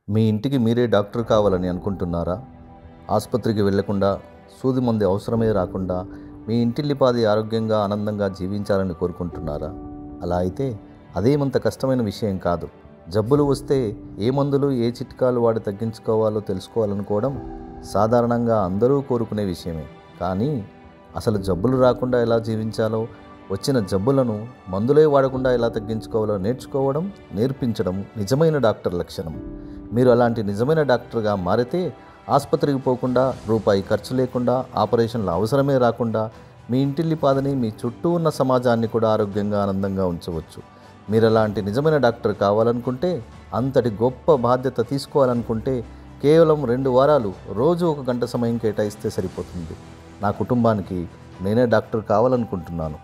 మీ ఇంటికి మీరే డాక్టర్ కావాలని అనుకుంటున్నారా? ఆసుపత్రికి వెళ్ళకుండా, సూది మందు అవసరమే రాకుండా మీ ఇంటిల్లిపాది ఆరోగ్యంగా, ఆనందంగా జీవించాలని కోరుకుంటున్నారా? అలా అయితే అదేమంత కష్టమైన విషయం కాదు. జబ్బులు వస్తే ఏ మందులు, ఏ చిట్కాలు వాడి తగ్గించుకోవాలో తెలుసుకోవాలనుకోవడం సాధారణంగా అందరూ కోరుకునే విషయమే. కానీ అసలు జబ్బులు రాకుండా ఎలా జీవించాలో, వచ్చిన జబ్బులను మందులే వాడకుండా ఎలా తగ్గించుకోవాలో నేర్పించడం నిజమైన డాక్టర్ లక్షణం. మీరు అలాంటి నిజమైన డాక్టర్గా మారితే ఆసుపత్రికి పోకుండా, రూపాయి ఖర్చు లేకుండా, ఆపరేషన్ల అవసరమే రాకుండా మీ ఇంటిల్లిపాదని, మీ చుట్టూ ఉన్న సమాజాన్ని కూడా ఆరోగ్యంగా, ఆనందంగా ఉంచవచ్చు. మీరు అలాంటి నిజమైన డాక్టర్ కావాలనుకుంటే, అంతటి గొప్ప బాధ్యత తీసుకోవాలనుకుంటే కేవలం 2 వారాలు రోజు 1 గంట సమయం కేటాయిస్తే సరిపోతుంది. నా కుటుంబానికి నేనే డాక్టర్ కావాలనుకుంటున్నాను.